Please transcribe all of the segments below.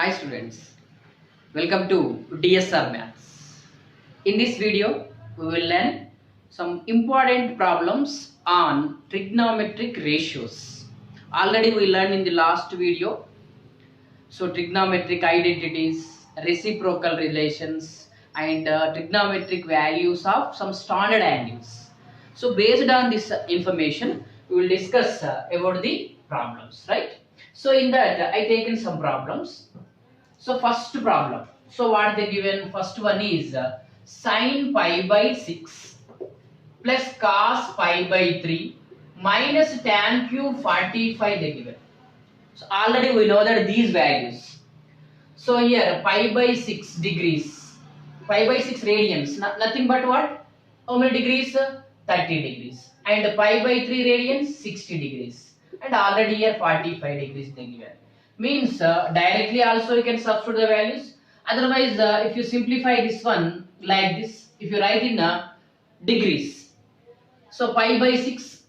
Hi students, welcome to DSR Maths. In this video, we will learn some important problems on trigonometric ratios. Already we learned in the last video. So trigonometric identities, reciprocal relations and trigonometric values of some standard angles. So based on this information, we will discuss about the problems, right? So in that I taken some problems. So first problem. So what they given? First one is sin pi by 6 plus cos pi by 3 minus tan cube 45 they given. So already we know that these values. So here pi by 6 degrees, pi by 6 radians, nothing but what? How many degrees? 30 degrees. And pi by 3 radians, 60 degrees. And already here 45 degrees they given. Means directly also you can substitute the values. Otherwise, if you simplify this one like this, if you write in degrees. So pi by 6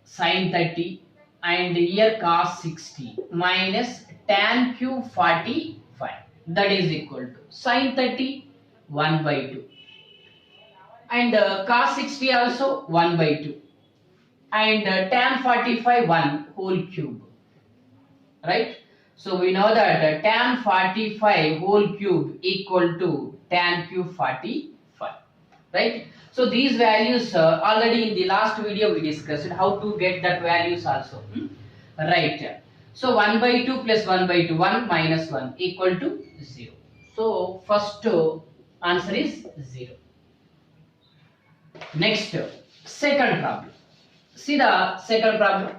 sin 30 and here cos 60 minus tan cube 45, that is equal to sin 30 1 by 2 and cos 60 also 1 by 2 and tan 45 1 whole cube, right? So we know that tan 45 whole cube equal to tan cube 45, right? So these values already in the last video we discussed how to get that values also, right? So 1 by 2 plus 1 by 2, 1 minus 1 equal to 0. So first answer is 0. Next, second problem. See the second problem.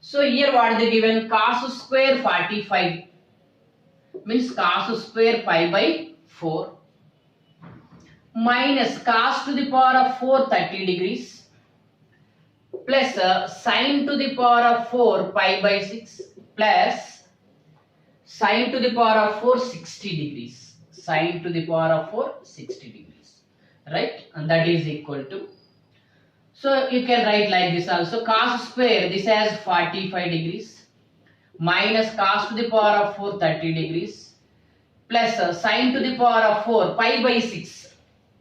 So here what they given? Cos square 45 means cos square pi by 4 minus cos to the power of 4 30 degrees plus sin to the power of 4 pi by 6 plus sin to the power of 4 60 degrees, sin to the power of 4 60 degrees, right? And that is equal to, so you can write like this also, cos square this has 45 degrees minus cos to the power of 4 30 degrees plus sin to the power of 4 pi by 6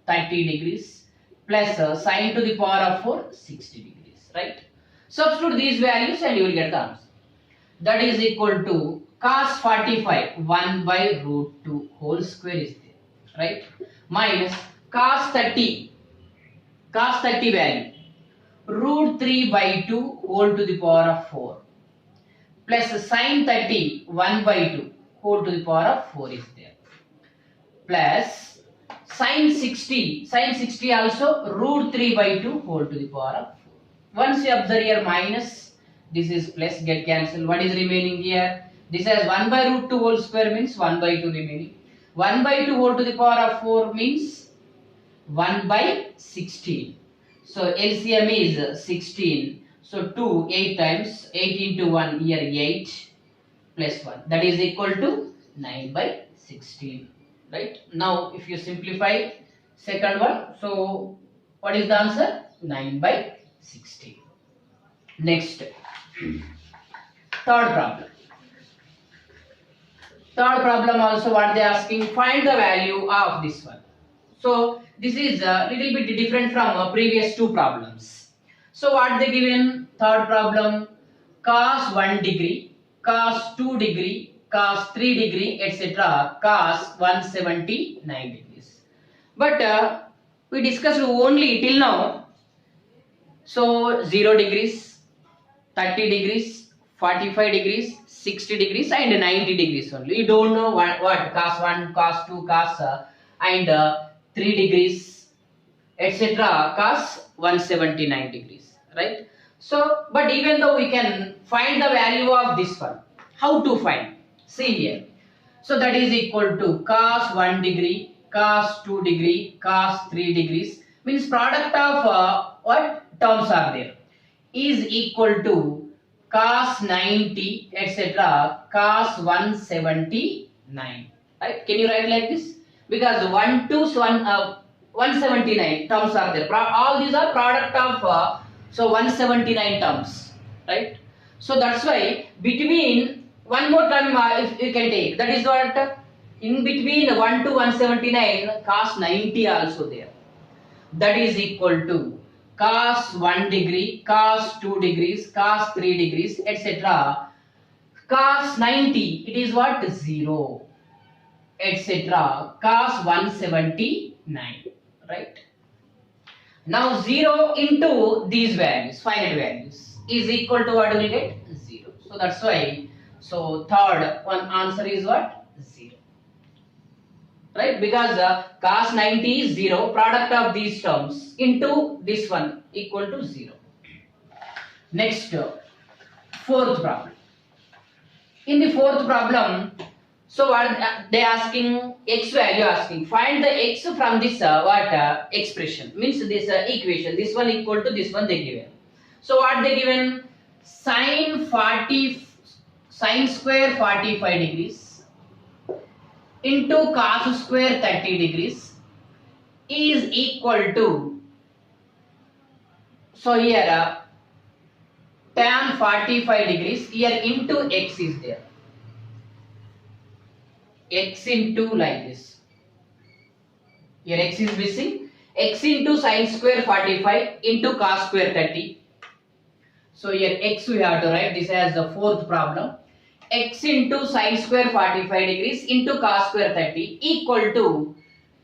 30 degrees plus sin to the power of 4 60 degrees, right? Substitute these values and you will get the answer. That is equal to cos 45 1 by root 2 whole square is there, right? Minus cos 30 value root 3 by 2 whole to the power of 4 plus sin 30 1 by 2 whole to the power of 4 is there plus sin 60 also root 3 by 2 whole to the power of 4. Once you observe here minus, this is plus, get cancelled. What is remaining here? This has 1 by root 2 whole square means 1 by 2 remaining. 1 by 2 whole to the power of 4 means 1 by 16. So LCM is 16. So 2 8 times 8 into 1 here 8 plus 1, that is equal to 9 by 16. Right? Now if you simplify second one, so what is the answer? 9 by 16. Next, third problem. Third problem also what they are asking, find the value of this one. So this is a little bit different from previous two problems. So what they given? Third problem, cos 1 degree, cos 2 degree, cos 3 degree, etc. cos 179 degrees. But we discussed only till now. So 0 degrees, 30 degrees, 45 degrees, 60 degrees and 90 degrees only. You don't know what cos 1, cos 2, cos and 3 degrees, etc. cos 179 degrees, right? So, but even though we can find the value of this one, how to find? See here. So that is equal to cos 1 degree, cos 2 degree, cos 3 degrees means product of what terms are there is equal to cos 90 etc. cos 179, right? Can you write like this? Because 1 to 179 terms are there. All these are product of so 179 terms, right? So that's why between one more term if you can take, that is what, in between 1 to 179 cos 90 also there, that is equal to cos 1 degree, cos 2 degrees, cos 3 degrees, etc. Cos 90, it is what, 0, etc. Cos 179, right? Now 0 into these values, finite values, is equal to what we will get, 0. So that's why, so third one answer is what, 0, right? Because cos 90 is 0, product of these terms into this one equal to 0. Next, fourth problem. In the fourth problem, so what they asking, x value asking, find the x from this expression, means this equation, this one equal to this one they given. So what they given, sin square 45 degrees into cos square 30 degrees is equal to, so here tan 45 degrees, here into x is there, x into like this, here x is missing, x into sin square 45 into cos square 30. So here x we have to write this as the fourth problem, x into sin square 45 degrees into cos square 30 equal to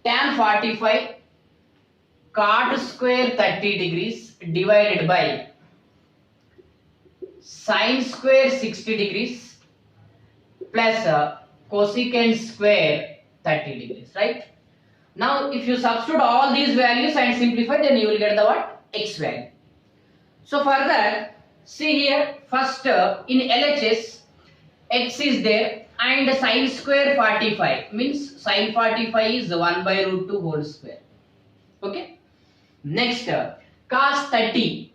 tan 45 cot square 30 degrees divided by sin square 60 degrees plus cosecant square 30 degrees, right? Now if you substitute all these values and simplify, then you will get the what, x value. So further, see here, first in LHS x is there and sin square 45 means sin 45 is 1 by root 2 whole square, okay. Next cos 30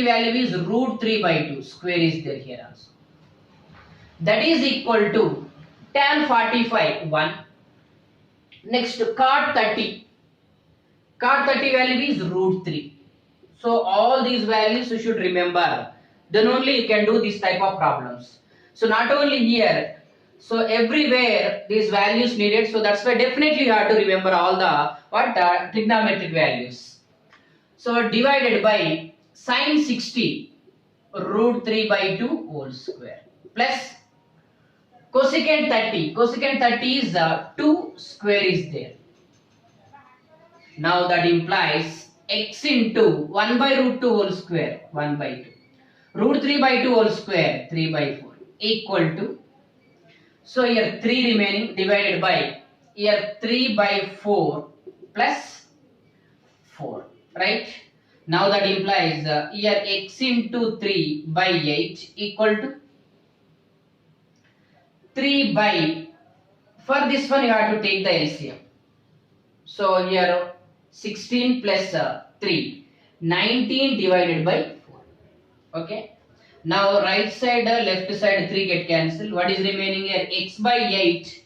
value is root 3 by 2, square is there here also, that is equal to tan 45 1. Next cot 30 value is root 3. So all these values you should remember, then only you can do this type of problems. So not only here, so everywhere these values needed, so that's why definitely you have to remember all the trigonometric values. So divided by sin 60 root 3 by 2 whole square plus cosecant 30 is 2 square is there. Now that implies x into 1 by root 2 whole square 1 by 2, root 3 by 2 whole square 3 by 4 equal to, so here 3 remaining divided by here 3 by 4 plus 4, right? Now that implies here x into 3 by 8 equal to 3 by, for this one you have to take the LCM. So here 16 plus 3, 19 divided by 4, okay. Now right side left side 3 get cancelled, what is remaining here, x by 8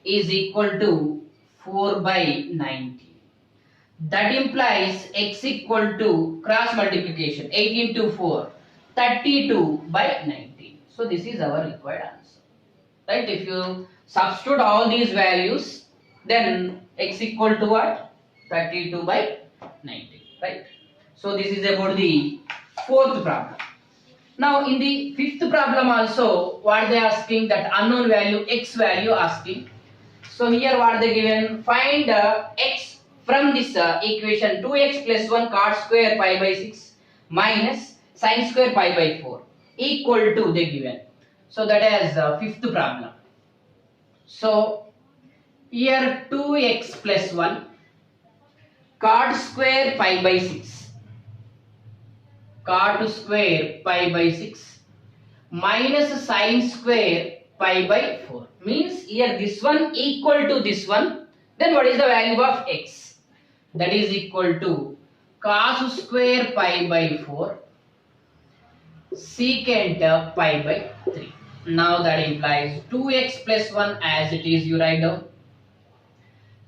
is equal to 4 by 19. That implies x equal to cross multiplication 8 into 4 32 by 19. So this is our required answer, right? If you substitute all these values, then x equal to what, 32 by 19, right? So this is about the fourth problem. Now in the fifth problem also, what they are asking, that unknown value x value asking. So here what they given, find x from this equation 2x plus 1 cot square pi by 6 minus sin square pi by 4 equal to they given. So that is fifth problem. So here 2x plus 1 cot square pi by 6, cot square pi by 6 minus sin square pi by 4, means here this one equal to this one, then what is the value of x? That is equal to cos square pi by 4 secant pi by 3. Now that implies 2x plus 1 as it is, you write down.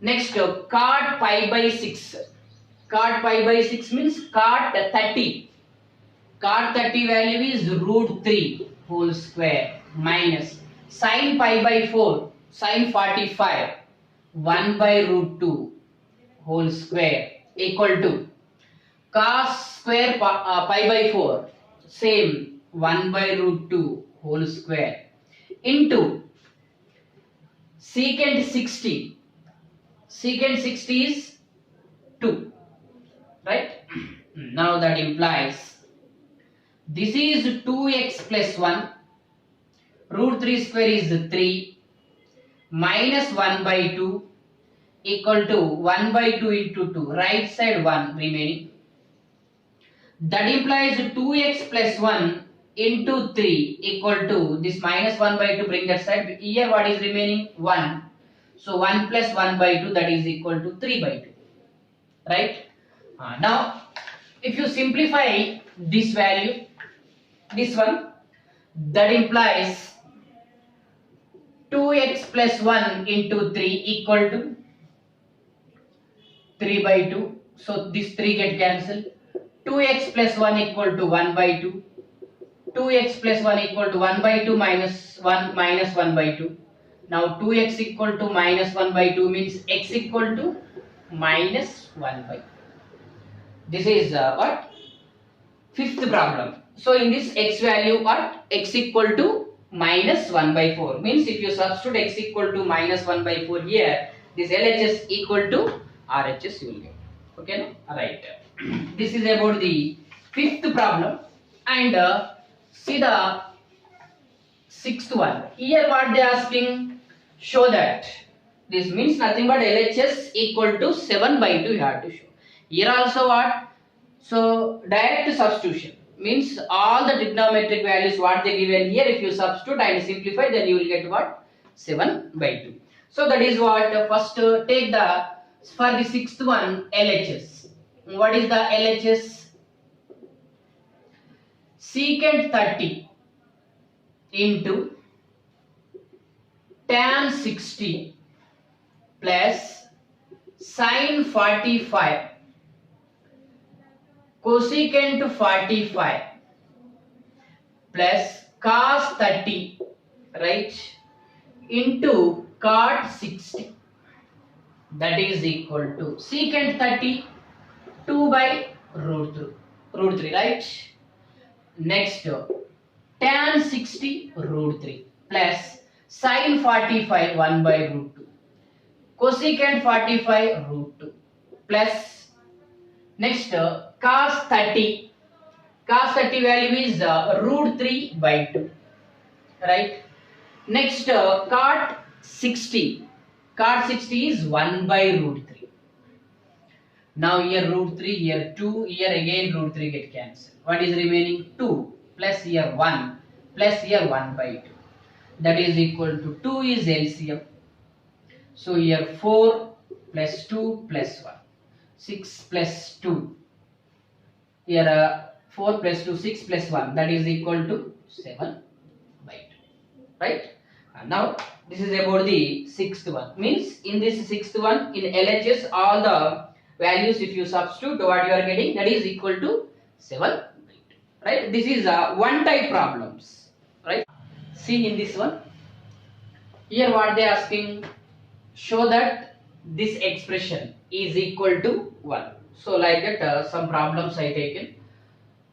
Next cot pi by 6, cot pi by 6 means cot 30 value is root 3 whole square minus sin pi by 4 sin 45 1 by root 2 whole square equal to cos square pi by 4 same 1 by root 2 whole square into secant 60. Secant 60 is 2, right? Now that implies this is 2x plus 1, root 3 square is 3, minus 1 by 2 equal to 1 by 2 into 2, right side 1 remaining. That implies 2x plus 1 into 3 equal to this minus 1 by 2, bring that side. Here what is remaining? 1. So 1 plus 1 by 2, that is equal to 3 by 2. Right? Now, if you simplify this value, this one, that implies 2x plus 1 into 3 equal to 3 by 2. So this 3 get cancelled. 2x plus 1 equal to 1 by 2. 2x plus 1 equal to 1 by 2 minus 1 minus 1 by 2. Now 2x equal to minus 1 by 2 means x equal to minus 1 by 2. This is what? Fifth problem. So in this x value what? X equal to minus 1 by 4. Means if you substitute x equal to minus 1 by 4 here, this LHS equal to RHS you will get. Okay, no? Right. This is about the fifth problem. And see the sixth one. Here what they are asking, show that this means nothing but LHS equal to 7 by 2 you have to show. Here also what? So direct substitution means all the trigonometric values what they given here, if you substitute and simplify, then you will get what? 7 by 2. So that is what first take the, for the sixth one, LHS. What is the LHS? Secant 30 into tan 60 plus sin 45 cosecant 45 plus cos 30, right, into cot 60, that is equal to secant 30 2 by root 3, right? Next tan 60 root 3 plus sin 45 1 by root 2 cosecant 45 root 2 plus next cos 30 value is root 3 by 2, right? Next cot 60 is 1 by root 3. Now here root 3, here 2, here again root 3 get cancelled. What is remaining? 2 plus here 1 plus here 1 by 2, that is equal to 2 is LCM. So here 4 plus 2 plus 1, 6 plus 2. Here 4 plus 2, 6 plus 1, that is equal to 7 by 2. Right? And now this is about the sixth one. Means in this sixth one, in LHS, all the values if you substitute, what you are getting, that is equal to 7 by 2. Right? This is one type problems. Right? See in this one. Here what they are asking, show that this expression is equal to 1. So like that some problems I taken.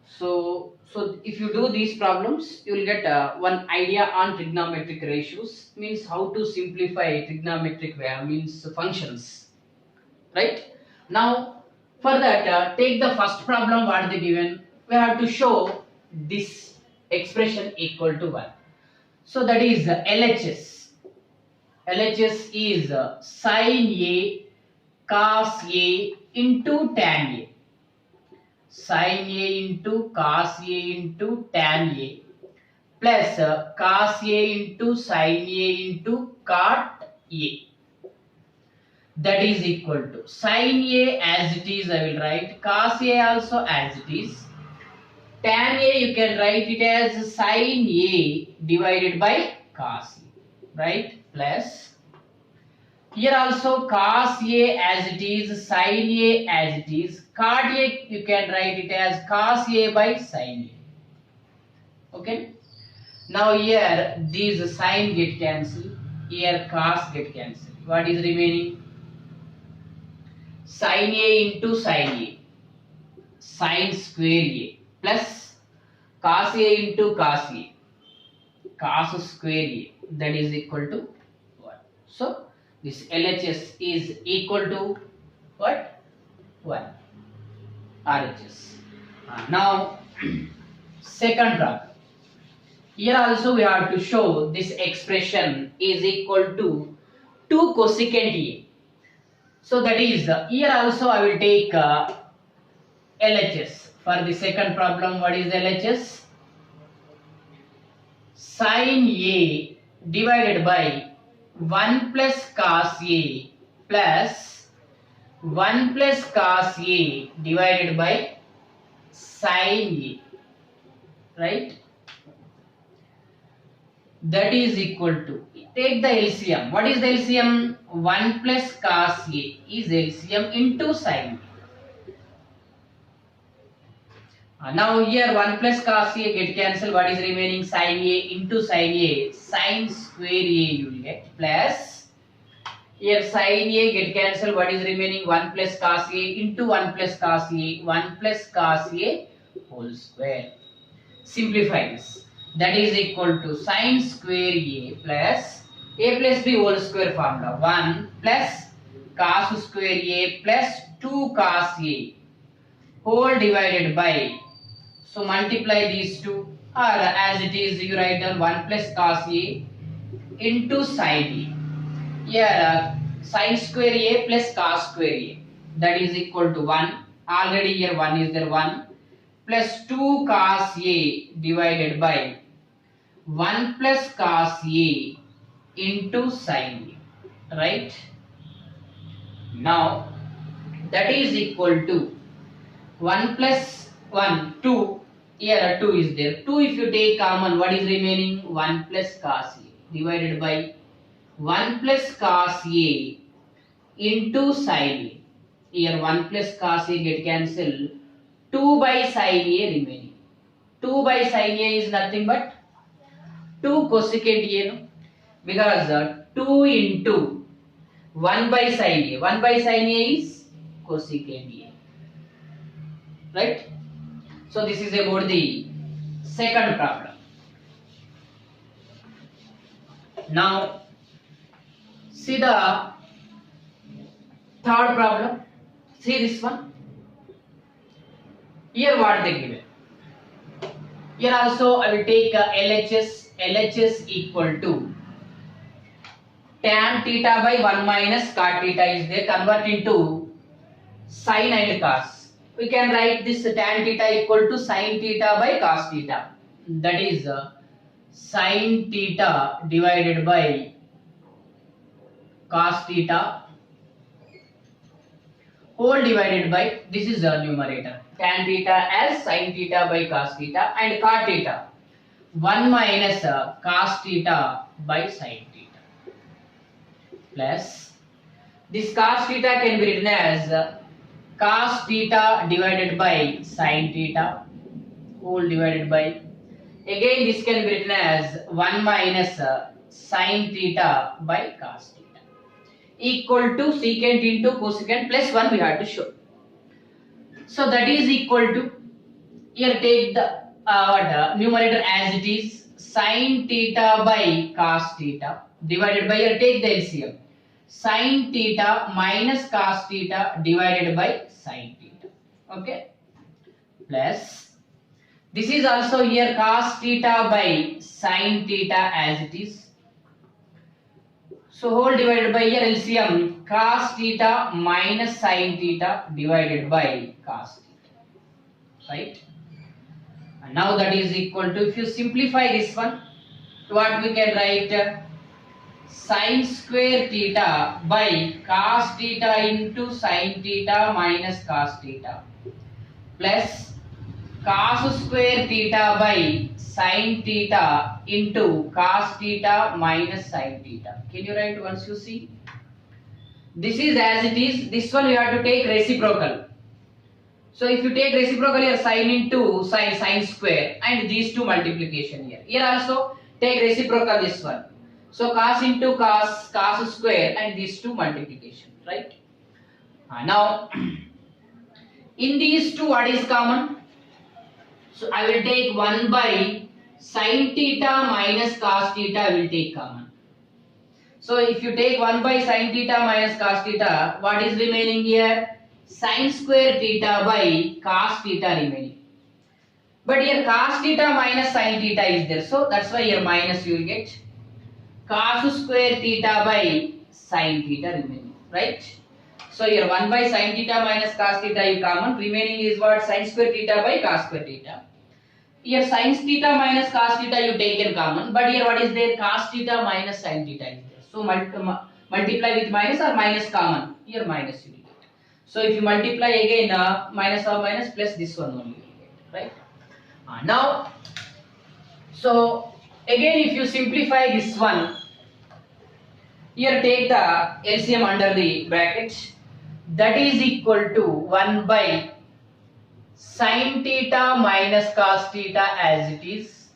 So if you do these problems, you will get one idea on trigonometric ratios, means how to simplify trigonometric means functions, right? Now for that take the first problem what they given, we have to show this expression equal to 1. So that is LHS. LHS is sin A cos A into tan A. Sin A into cos A into tan A plus cos A into sin A into cot A, that is equal to sin A as it is I will write, cos A also as it is, tan A you can write it as sin A divided by cos A, right, plus here also cos A as it is, sin A as it is, cot A you can write it as cos A by sin A. Okay. Now here these sine get cancelled, here cos get cancelled. What is remaining? Sin A into sin A, sin square A, plus cos A into cos A, cos square A, that is equal to 1. So this LHS is equal to what? 1. RHS. Now second problem. Here also we have to show this expression is equal to 2 cosecant A. So that is here also I will take LHS. For the second problem, what is LHS? Sin A divided by 1 plus cos A plus 1 plus cos A divided by sin A, right? That is equal to, take the LCM. What is the LCM? 1 plus cos A is LCM into sin A. Now here 1 plus cos A get cancelled. What is remaining? Sin A into sin A, sin square A you will get, plus here sin A get cancelled. What is remaining? 1 plus cos A into 1 plus cos A, 1 plus cos A whole square. Simplify this. That is equal to sin square A plus B whole square formula, 1 plus cos square A plus 2 cos A whole divided by, so multiply these two, or as it is you write down 1 plus cos A into sin A. Here sin square A plus cos square A, that is equal to 1. Already here 1 is there, 1 plus 2 cos A divided by 1 plus cos A into sin A, right? Now that is equal to 1 plus 1, 2, here 2 is there. 2 if you take common, what is remaining? 1 plus cos A divided by 1 plus cos A into sin A. Here 1 plus cos A get cancelled, 2 by sin A remaining. 2 by sin A is nothing but 2 cosecant A, no? Because 2 into 1 by sin A. 1 by sin A is cosecant A. Right? So this is about the second problem. Now see the third problem. See this one. Here what they given. Here also I will take LHS. LHS equal to tan theta by 1 minus cot theta is there. Convert into sin and cos. We can write this tan theta equal to sin theta by cos theta. That is sin theta divided by cos theta whole divided by, this is the numerator, tan theta as sin theta by cos theta, and cot theta 1 minus cos theta by sin theta, plus this cos theta can be written as cos theta divided by sin theta whole divided by, again this can be written as 1 minus sin theta by cos theta equal to secant into cosecant plus 1 we have to show. So that is equal to, here take the numerator as it is, sin theta by cos theta divided by, here take the LCM, sin theta minus cos theta divided by sin theta, okay, plus this is also here cos theta by sin theta as it is, so whole divided by, here LCM cos theta minus sin theta divided by cos theta, right? And now that is equal to, if you simplify this one, what we can write, sin square theta by cos theta into sin theta minus cos theta plus cos square theta by sin theta into cos theta minus sin theta. Can you write once you see? This is as it is. This one you have to take reciprocal. So if you take reciprocal here, sin into sin square, and these two multiplication here. Here also Take reciprocal this one. So cos into cos, cos square, and these two multiplication, right? Now in these two, what is common? So I will take 1 by sin theta minus cos theta, I will take common. So if you take 1 by sin theta minus cos theta, what is remaining here? Sin square theta by cos theta remaining. But here cos theta minus sin theta is there. So that's why here minus you will get. Cos square theta by sin theta remaining. Right? So here 1 by sin theta minus cos theta is common. Remaining is what? Sin square theta by cos square theta. Here sin theta minus cos theta you take in common. But here what is there? Cos theta minus sin theta is there. So multiply with minus or minus common. Here minus you will get. So if you multiply again minus or minus plus this one only you will get. Right? Now, so again if you simplify this one, here take the LCM under the bracket, that is equal to 1 by sin theta minus cos theta as it is.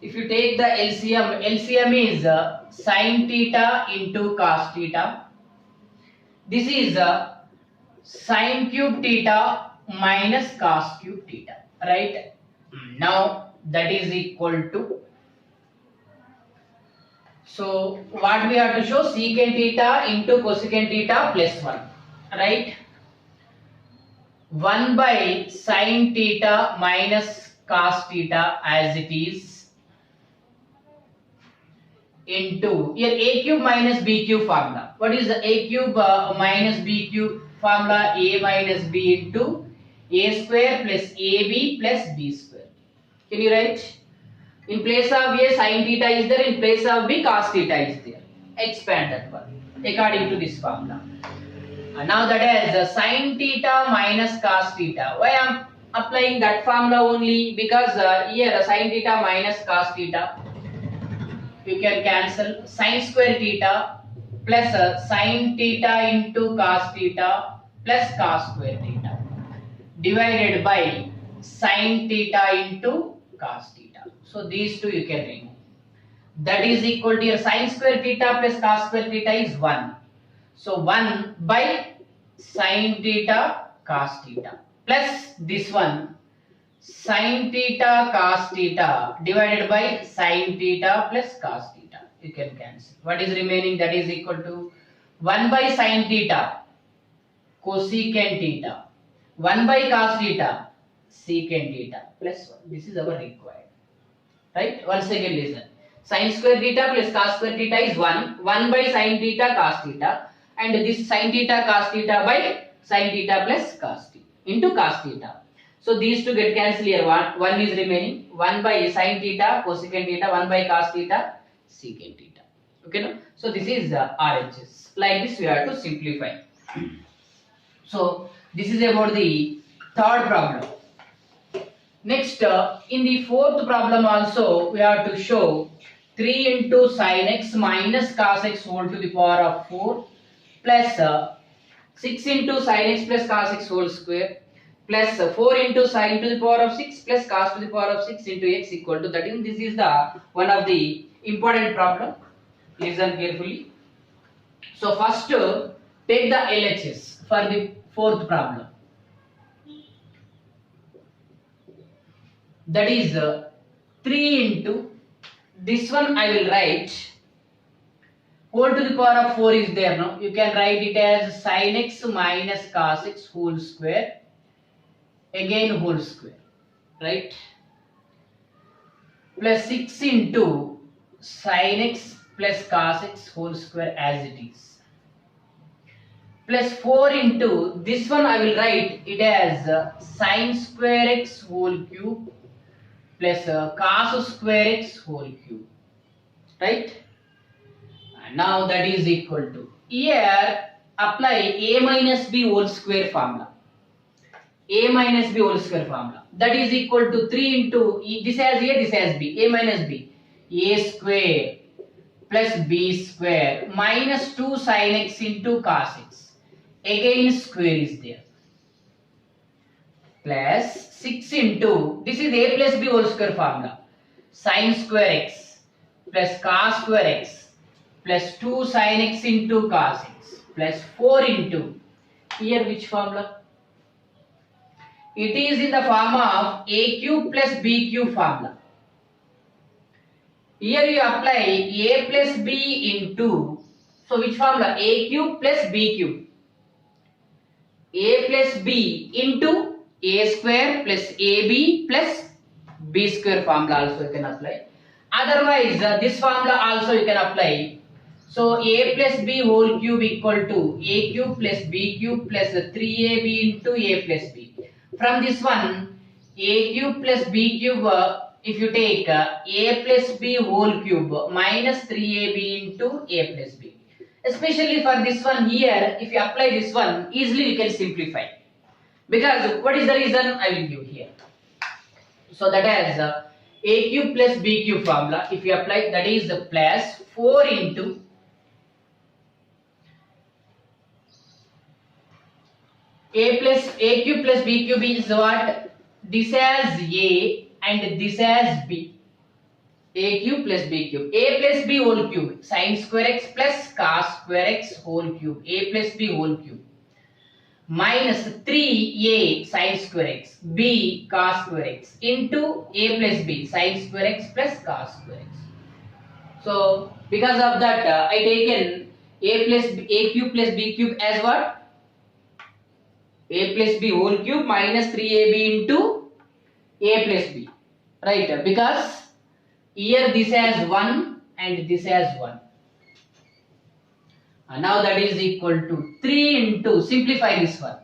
If you take the LCM, LCM is sin theta into cos theta. This is sin cube theta minus cos cube theta, right? Now that is equal to, so what we have to show, secant theta into cosecant theta plus 1, right? 1 by sin theta minus cos theta as it is into, here a cube minus b cube formula. What is the a cube minus b cube formula? A minus b into a square plus ab plus b square. Can you write? In place of a, sin theta is there, in place of b, cos theta is there. Expand that one according to this formula. Now that is sin theta minus cos theta. Why I am applying that formula only? Because here sin theta minus cos theta, you can cancel sin square theta plus sin theta into cos theta plus cos square theta divided by sin theta into cos theta. So these two you can remove. That is equal to your sin square theta plus cos square theta is 1. So 1 by sin theta cos theta plus this one sin theta cos theta divided by sin theta plus cos theta. You can cancel. What is remaining? That is equal to 1 by sin theta cosecant theta, 1 by cos theta secant theta plus 1. This is our required. Right? Once again listen. Sin square theta plus cos square theta is 1. 1 by sin theta cos theta, and this sin theta cos theta by sin theta plus cos theta into cos theta. So these two get cancelled here. 1 is remaining. 1 by sin theta cosecant theta, 1 by cos theta secant theta. Okay, no? So this is RHS. Like this we have to simplify. So this is about the third problem. Next, in the fourth problem also we have to show 3 into sin x minus cos x whole to the power of 4 plus 6 into sin x plus cos x whole square plus 4 into sin to the power of 6 plus cos to the power of 6 into x equal to 13. This is the one of the important problem. Listen carefully. So first take the LHS for the fourth problem. That is 3 into, this one I will write whole to the power of 4 is there now. You can write it as sin x minus cos x whole square, again whole square, right? Plus 6 into sin x plus cos x whole square as it is. Plus 4 into, this one I will write it as sin square x whole cube plus cos square x whole cube, right? And now that is equal to, here apply a minus b whole square formula. A minus b whole square formula, that is equal to 3 into, this has a, this has b, a minus b, a square plus b square minus 2 sin x into cos x, again square is there, plus 6 into, this is a plus b whole square formula, sin square x plus cos square x plus 2 sin x into cos x plus 4 into, here which formula? It is in the form of a cube plus b cube formula. Here you apply a plus b into, so which formula? A cube plus b cube. A plus b into a square plus ab plus b square formula also you can apply. Otherwise, this formula also you can apply. So a plus b whole cube equal to a cube plus b cube plus 3ab into a plus b. From this one, a cube plus b cube, if you take a plus b whole cube minus 3ab into a plus b. Especially for this one here, if you apply this one, easily you can simplify. Because what is the reason? I will give here. So that is a cube plus b cube formula. If you apply, that is plus 4 into a cube plus b cube is what? This as a and this as b. A cube plus b cube. A plus b whole cube. Sin square x plus cos square x whole cube. A plus b whole cube. Minus 3a sin square x. B cos square x. Into a plus b sin square x plus cos square x. So because of that, I taken a cube plus b cube as what? A plus b whole cube minus 3ab into a plus b. Right? Because here this has 1 and this has 1. And now that is equal to 3 into, simplify this one.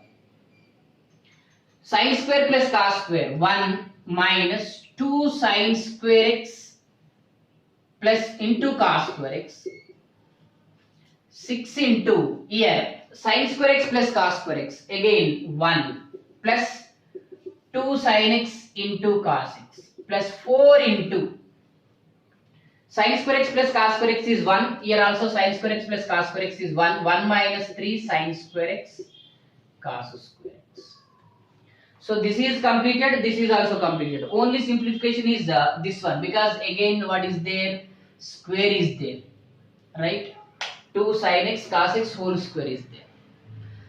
Sin square plus cos square, 1 minus 2 sin square x plus into cos square x. 6 into, here, sin square x plus cos square x, again 1 plus 2 sin x into cos x plus 4 into sin square x plus cos square x is 1. Here also sin square x plus cos square x is 1. 1 minus 3 sin square x cos square x. So this is completed. This is also completed. Only simplification is this one, because again what is there? Square is there. Right? 2 sin x cos x whole square is there.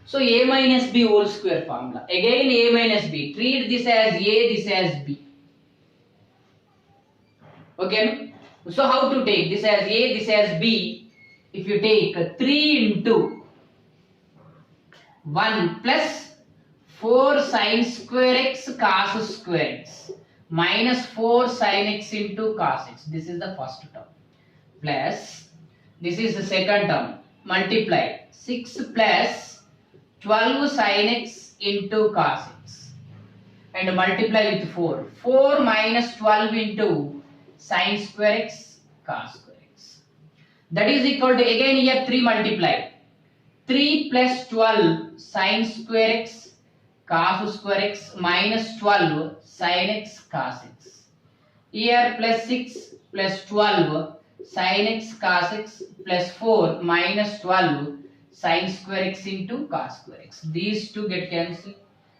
So a minus b whole square formula. Again a minus b. Treat this as a, this as b. Okay? So how to take this as a, this as b? If you take 3 into 1 plus 4 sin square x cos square x minus 4 sin x into cos x. This is the first term. Plus, this is the second term. Multiply 6 plus 12 sin x into cos x. And multiply with 4. 4 minus 12 into sin square x cos square x. That is equal to, again here 3 multiply. 3 plus 12 sin square x cos square x minus 12 sin x cos x. Here plus 6 plus 12 sin x cos x plus 4 minus 12 sin square x into cos square x. These two get cancelled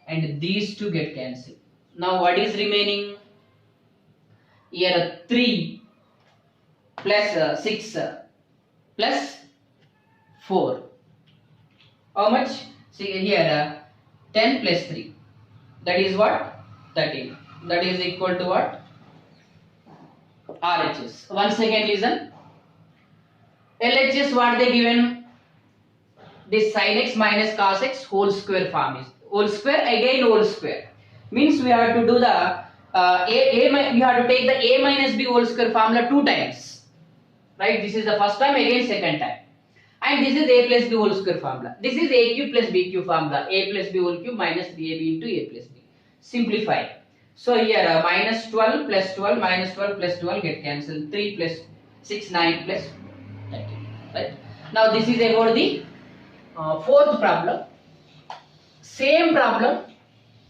and these two get cancelled. Now what is remaining? Here 3 plus 6 plus 4. How much? See here 10 plus 3. That is what? 13. That is equal to what? RHS. Once again listen. LHS what they given? This sin x minus cos x whole square form is. Whole square again whole square. Means we have to do the we have to take the a minus b whole square formula 2 times. Right? This is the first time, again second time. And this is a plus b whole square formula. This is a cube plus b cube formula. A plus b whole cube minus 3ab into a plus b. Simplify. So here minus 12 plus 12 minus 12 plus 12 get cancelled. 3 plus 6, 9 plus 13. Right? Now this is about the fourth problem. Same problem.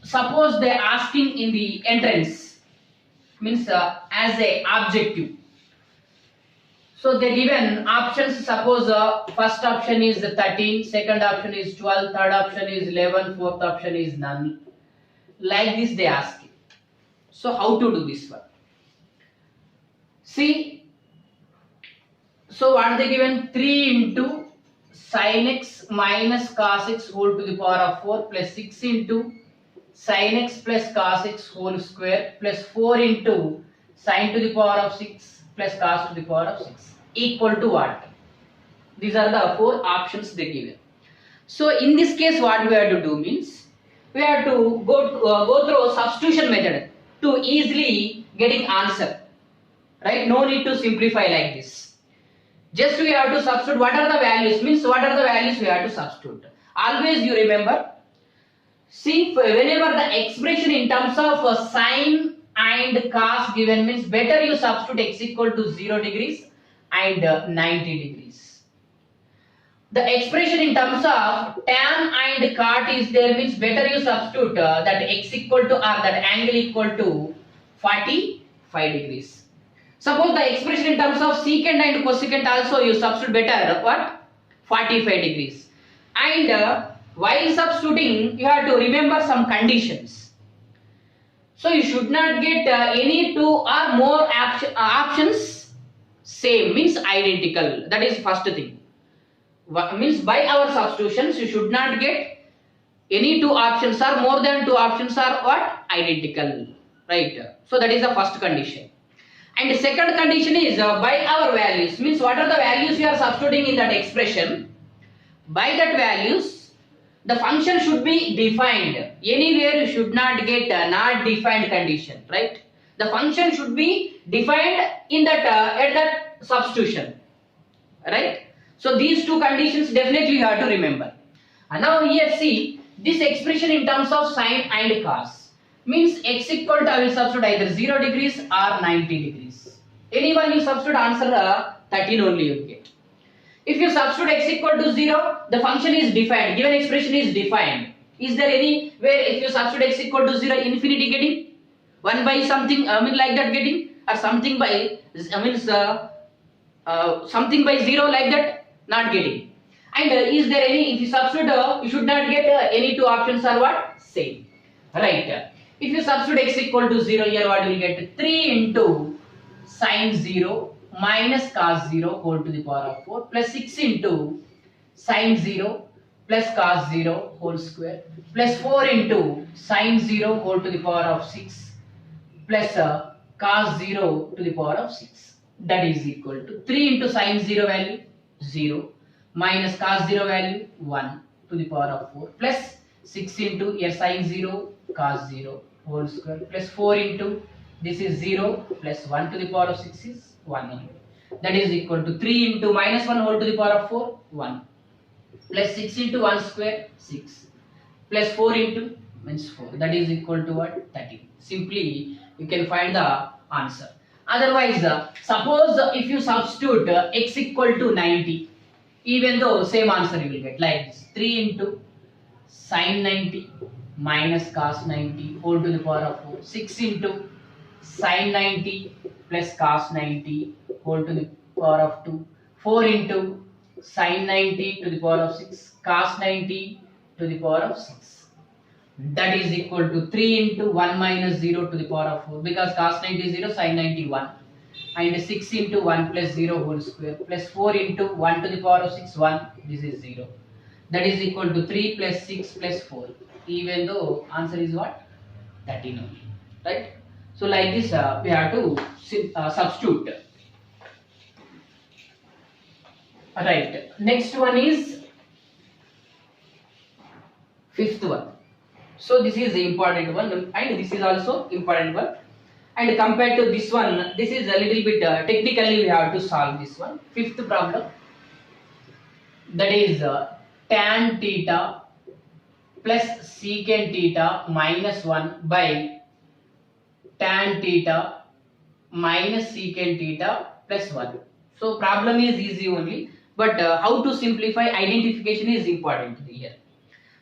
Suppose they are asking in the entrance, means as a objective. So they given options. Suppose first option is 13, second option is 12, third option is 11, fourth option is none. Like this they ask you. So how to do this one? See, So what are they given? 3 into sin x minus cos x whole to the power of 4 plus 6 into sin x plus cos x whole square plus 4 into sin to the power of 6 plus cos to the power of 6 equal to what? These are the four options they given. So in this case what we have to do means we have to go through substitution method to easily getting answer, right? No need to simplify like this. Just we have to substitute what are the values, means what are the values we have to substitute. Always you remember, see whenever the expression in terms of sine and cos given means better you substitute x equal to 0 degrees and 90 degrees. The expression in terms of tan and cot is there means better you substitute that x equal to or that angle equal to 45 degrees. Suppose the expression in terms of secant and cosecant also you substitute better what? 45 degrees. And while substituting you have to remember some conditions. So you should not get any two or more options same means identical. That is first thing. Means by our substitutions you should not get any two options or more than two options are what? Identical, right? So that is the first condition. And the second condition is by our values means what are the values you are substituting in that expression. By that values the function should be defined. Anywhere you should not get not defined condition, right? The function should be defined in that at that substitution, right? So these two conditions definitely you have to remember. And now here see this expression in terms of sine and cos means x equal to I will substitute either 0 degrees or 90 degrees. Anyone you substitute answer 13 only you get. If you substitute x equal to 0, the function is defined, given expression is defined. Is there any where if you substitute x equal to 0 infinity getting? 1 by something like that getting, or something by something by 0 like that not getting. And is there any, if you substitute you should not get any two options are what? Same, right? If you substitute x equal to 0 here what you will get? 3 into sin 0 minus cos 0 whole to the power of 4 plus 6 into sin 0 plus cos 0 whole square plus 4 into sin 0 whole to the power of 6 plus cos 0 to the power of 6. That is equal to 3 into sin 0 value 0 minus cos 0 value 1 to the power of 4 plus 6 into your sin 0 cos 0 whole square plus 4 into this is 0 plus 1 to the power of 6 is 1 only. That is equal to 3 into minus 1 whole to the power of 4 1 plus 6 into 1 square 6 plus 4 into means 4. That is equal to what? 13. Simply you can find the answer. Otherwise, suppose if you substitute x equal to 90, even though same answer you will get like this: 3 into sin 90 minus cos 90 whole to the power of 4, 6 into sin 90 plus cos 90 whole to the power of 2, 4 into sin 90 to the power of 6 cos 90 to the power of 6. That is equal to 3 into 1 minus 0 to the power of 4, because cos 90 is 0, sin 90 1, and 6 into 1 plus 0 whole square plus 4 into 1 to the power of 6 1, this is 0. That is equal to 3 plus 6 plus 4, even though answer is what? 13 only, right? So like this we have to substitute. Right, next one is fifth one. So this is the important one, and this is also important one. And compared to this one, this is a little bit technically we have to solve this one. Fifth problem, that is tan theta plus secant theta minus 1 by tan theta minus secant theta plus 1. So problem is easy only, but how to simplify identification is important here.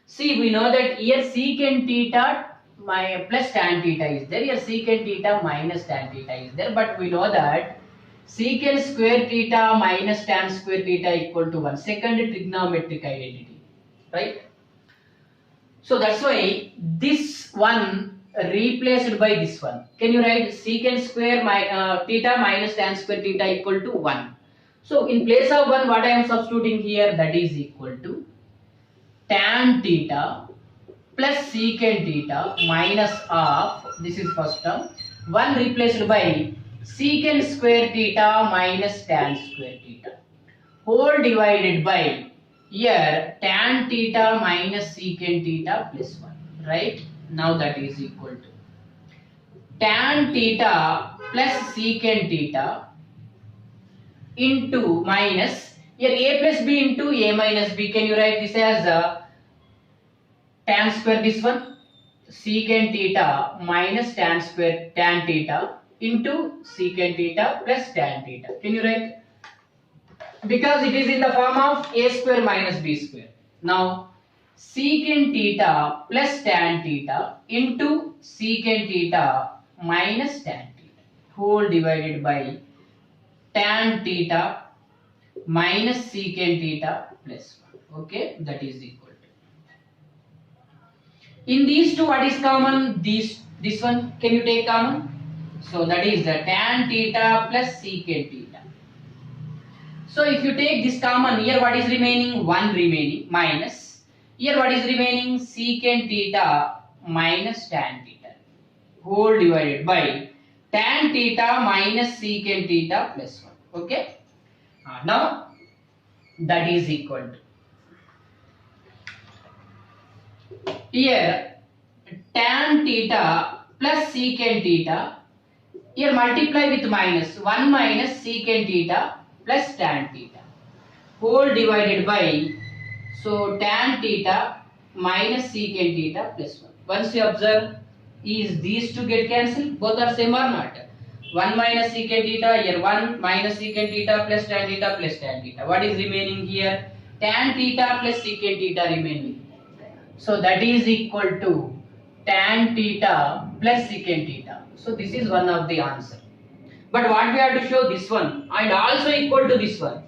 See, we know that here secant theta plus tan theta is there, here secant theta minus tan theta is there, but we know that secant square theta minus tan square theta equal to 1, second trigonometric identity, right? So that's why this one replaced by this one. Can you write secant square theta minus tan square theta equal to 1? So in place of 1, what I am substituting here, that is equal to tan theta plus secant theta minus of, this is first term, 1 replaced by secant square theta minus tan square theta whole divided by here tan theta minus secant theta plus 1, right? Now that is equal to tan theta plus secant theta into minus here a plus b into a minus b. Can you write this as a tan square, this one secant theta minus tan square tan theta into secant theta plus tan theta. Can you write? Because it is in the form of a square minus b square. Now secant theta plus tan theta into secant theta minus tan theta whole divided by tan theta minus secant theta plus 1. Okay, that is equal to. In these two, what is common? This one, can you take common? So that is the tan theta plus secant theta. So if you take this common, here what is remaining? 1 remaining minus. Here what is remaining? Secant theta minus tan theta whole divided by tan theta minus secant theta plus 1. Okay. Now that is equal to here tan theta plus secant theta, here multiply with minus 1 minus secant theta plus tan theta whole divided by, so tan theta minus secant theta plus 1. Once you observe, is these two get cancelled? Both are same or not? 1 minus secant theta, here 1 minus secant theta plus tan theta plus tan theta. What is remaining here? Tan theta plus secant theta remaining. So that is equal to tan theta plus secant theta. So this is one of the answer. But what we have to show this one and also equal to this one.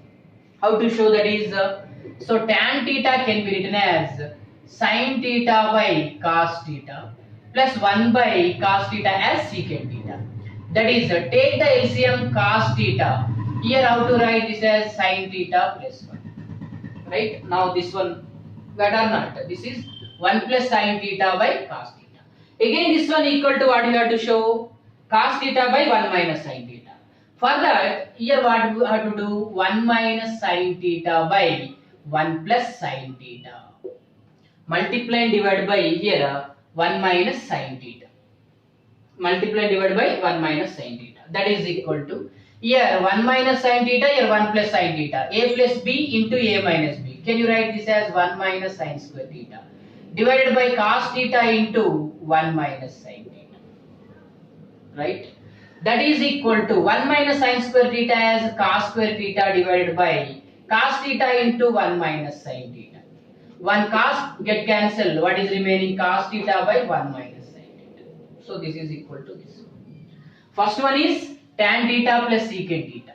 How to show that is, so tan theta can be written as sin theta by cos theta plus 1 by cos theta as secant theta. That is, take the LCM cos theta. Here how to write this as sin theta plus 1. Right? Now this one, what or not? This is 1 plus sin theta by cos theta. Again this one equal to what we have to show? Cos theta by 1 minus sin theta. For that, here what we have to do? 1 minus sin theta by 1 plus sin theta. Multiply and divide by here 1 minus sin theta. Multiply and divide by 1 minus sin theta. That is equal to here 1 minus sin theta, here 1 plus sin theta. A plus b into a minus b. Can you write this as 1 minus sin square theta divided by cos theta into 1 minus sin theta. Right? That is equal to 1 minus sin square theta as cos square theta divided by cos theta into 1 minus sin theta. 1 cos get cancelled. What is remaining? Cos theta by 1 minus sin theta. So this is equal to this one. First one is tan theta plus secant theta.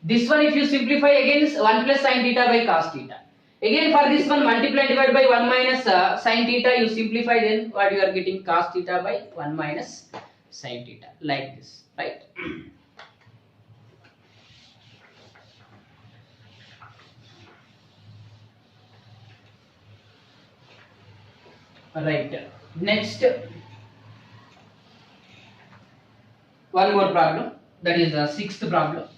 This one if you simplify again is 1 plus sin theta by cos theta. Again for this one multiply and divide by 1 minus sin theta, you simplify, then what you are getting? Cos theta by 1 minus sin theta, like this. Right? Right. Next, one more problem. That is the sixth problem.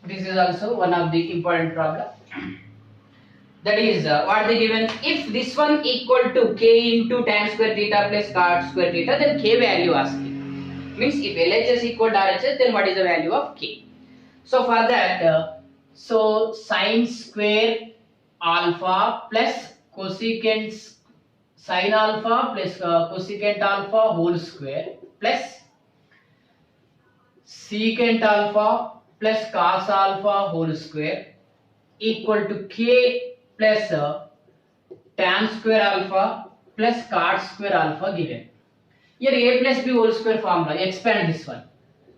This is also one of the important problem. That is what they given. If this one equal to k into tan square theta plus cot square theta, then k value asking. Means if LHS equal to RHS, then what is the value of k? So for that, so sin square alpha plus cosecant sin alpha plus cosecant alpha whole square plus secant alpha plus cos alpha whole square equal to k plus tan square alpha plus cot square alpha given. Here a plus b whole square formula, expand this one.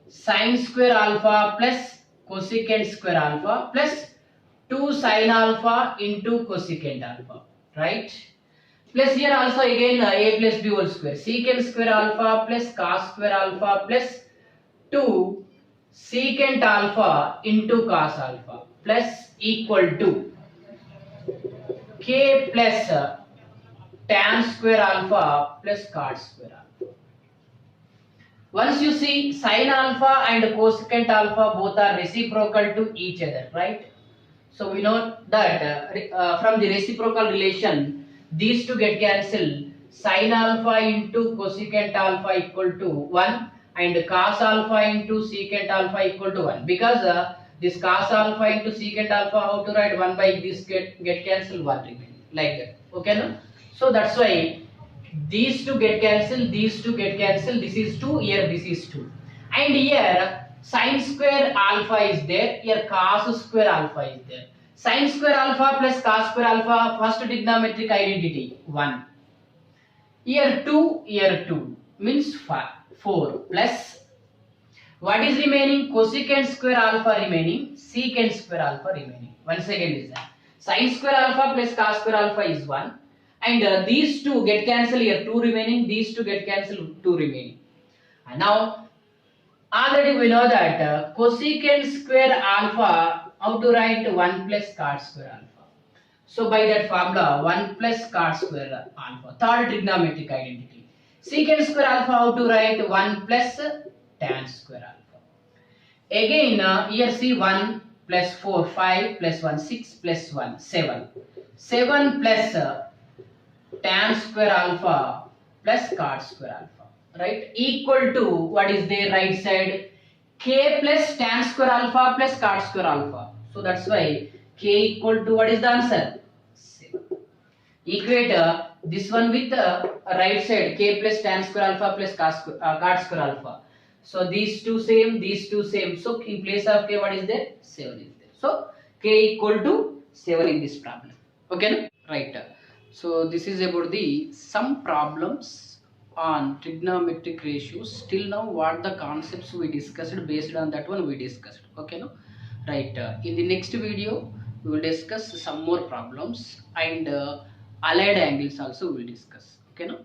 Sin square alpha plus cosecant square alpha plus 2 sin alpha into cosecant alpha, right? Plus here also again a plus b whole square. Secant square alpha plus cos square alpha plus 2 secant alpha into cos alpha plus equal to k plus tan square alpha plus cot square alpha. Once you see sin alpha and cosecant alpha both are reciprocal to each other, right? So we know that from the reciprocal relation, these two get cancelled. Sin alpha into cosecant alpha equal to 1 and cos alpha into secant alpha equal to 1. Because this cos alpha into secant alpha, how to write 1 by this get cancelled, 1 remaining, like that. Okay, no? So that's why these two get cancelled, these two get cancelled, this is 2, here this is 2. And here sin square alpha is there, here cos square alpha is there. Sin square alpha plus cos square alpha, first trigonometric identity 1. Here 2 means 4 plus what is remaining? Cosecant square alpha remaining, secant square alpha remaining. Once again is that sin square alpha plus cos square alpha is 1. And these two get cancelled, here 2 remaining, these two get cancelled, 2 remaining. And now already we know that cosecant square alpha, how to write 1 plus cot square alpha. So by that formula 1 plus cot square alpha, third trigonometric identity. Secant square alpha, how to write 1 plus tan square alpha. Again here see 1 plus 4 5 plus 1 6 plus 1 7. 7 plus tan square alpha plus cot square alpha, right, equal to what is there right side, k plus tan square alpha plus cot square alpha. So that's why k equal to what is the answer, 7. Equate this one with right side, k plus tan square alpha plus cot square alpha. So these two same, so in place of k what is there, 7 is there. So k equal to 7 in this problem. Okay, right. So this is about the some problems on trigonometric ratios. Till now what the concepts we discussed, based on that one we discussed. Okay, no? Right. In the next video we will discuss some more problems, and allied angles also we will discuss. Okay, no?